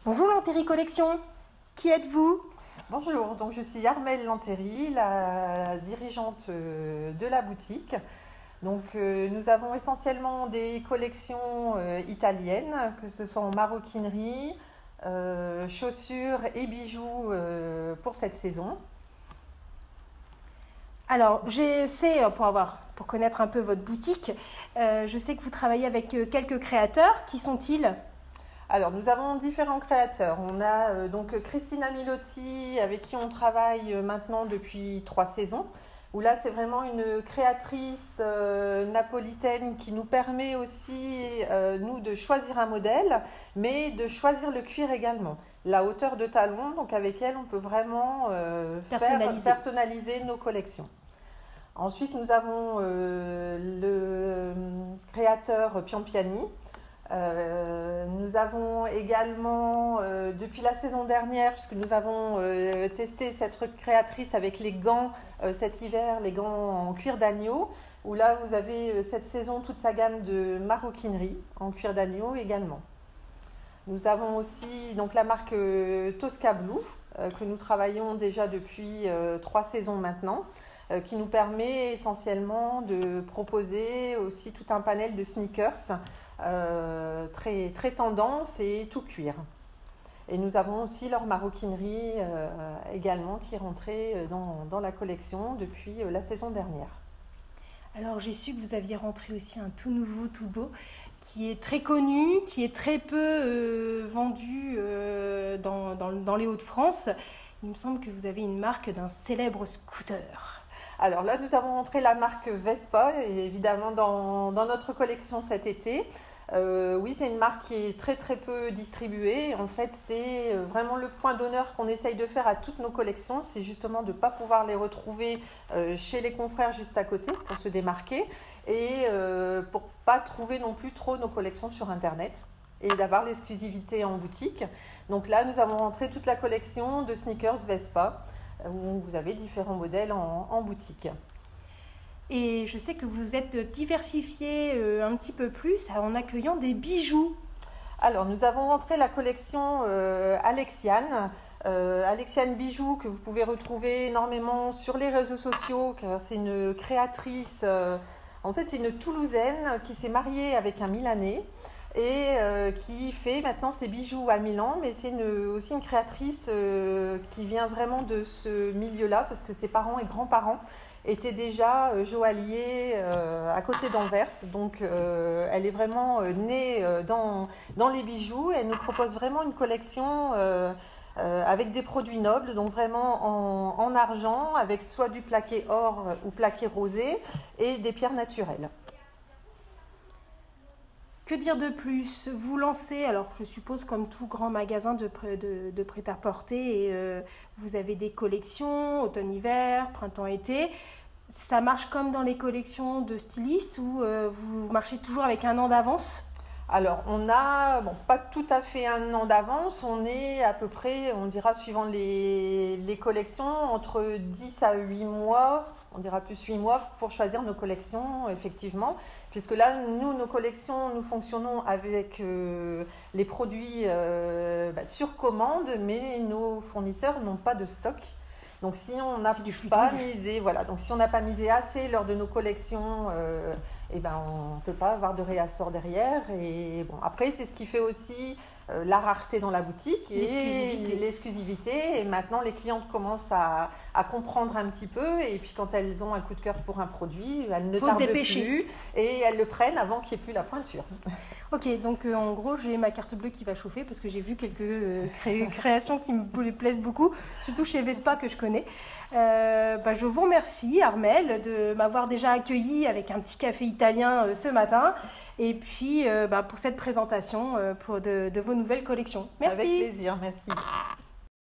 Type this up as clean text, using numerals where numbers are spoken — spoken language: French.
Bonjour Lantéry Collection, qui êtes-vous? Bonjour, donc je suis Armelle Lantéry, la dirigeante de la boutique. Donc nous avons essentiellement des collections italiennes, que ce soit en maroquinerie, chaussures et bijoux pour cette saison. Alors, pour connaître un peu votre boutique, je sais que vous travaillez avec quelques créateurs. Qui sont-ils? Alors, nous avons différents créateurs. On a donc Cristina Milotti, avec qui on travaille maintenant depuis 3 saisons, où là, c'est vraiment une créatrice napolitaine qui nous permet aussi, nous, de choisir un modèle, mais de choisir le cuir également. La hauteur de talon, donc avec elle, on peut vraiment personnaliser nos collections. Ensuite, nous avons le créateur Piampiani. Nous avons également, depuis la saison dernière, puisque nous avons testé cette créatrice avec les gants cet hiver, les gants en cuir d'agneau, où là vous avez cette saison toute sa gamme de maroquinerie en cuir d'agneau également. Nous avons aussi donc la marque Tosca Blue, que nous travaillons déjà depuis 3 saisons maintenant, qui nous permet essentiellement de proposer aussi tout un panel de sneakers très tendance et tout cuir. Et nous avons aussi leur maroquinerie également qui est rentrée dans la collection depuis la saison dernière. Alors j'ai su que vous aviez rentré aussi un tout nouveau, tout beau, qui est très connu, qui est très peu vendu dans les Hauts-de-France. Il me semble que vous avez une marque d'un célèbre scooter. Alors là, nous avons rentré la marque Vespa, évidemment, dans notre collection cet été. Oui, c'est une marque qui est très peu distribuée. En fait, c'est vraiment le point d'honneur qu'on essaye de faire à toutes nos collections. C'est justement de ne pas pouvoir les retrouver chez les confrères juste à côté pour se démarquer et pour ne pas trouver non plus trop nos collections sur Internet et d'avoir l'exclusivité en boutique. Donc là, nous avons rentré toute la collection de sneakers Vespa, où vous avez différents modèles en boutique. Et je sais que vous êtes diversifié un petit peu plus en accueillant des bijoux. Alors, nous avons rentré la collection Alexiane. Alexiane Bijoux, que vous pouvez retrouver énormément sur les réseaux sociaux, car c'est une créatrice, en fait c'est une Toulousaine qui s'est mariée avec un Milanais et qui fait maintenant ses bijoux à Milan, mais c'est aussi une créatrice qui vient vraiment de ce milieu-là, parce que ses parents et grands-parents étaient déjà joailliers à côté d'Anvers, donc elle est vraiment née dans les bijoux. Elle nous propose vraiment une collection avec des produits nobles, donc vraiment en argent, avec soit du plaqué or ou plaqué rosé et des pierres naturelles. Que dire de plus? Vous lancez, alors je suppose comme tout grand magasin de prêt-à-porter, vous avez des collections automne-hiver, printemps-été. Ça marche comme dans les collections de stylistes ou vous marchez toujours avec un an d'avance? Alors, on a, pas tout à fait un an d'avance, on est à peu près, on dira suivant les collections, entre 10 à 8 mois, on dira plus 8 mois pour choisir nos collections, effectivement. Puisque là, nos collections, nous fonctionnons avec les produits sur commande, mais nos fournisseurs n'ont pas de stock. Donc si on n'a pas misé, donc si on n'a pas misé assez lors de nos collections, on ne peut pas avoir de réassort derrière. Et bon, après, c'est ce qui fait aussi la rareté dans la boutique et l'exclusivité. Et maintenant, les clientes commencent à comprendre un petit peu. Et puis quand elles ont un coup de cœur pour un produit, elles ne tardent plus et elles le prennent avant qu'il n'y ait plus la pointure. Ok, donc en gros, j'ai ma carte bleue qui va chauffer parce que j'ai vu quelques créations qui me plaisent beaucoup, surtout chez Vespa que je connais. Je vous remercie, Armelle, de m'avoir déjà accueilli avec un petit café italien ce matin et puis pour cette présentation de vos nouvelles collections. Merci. Avec plaisir, merci.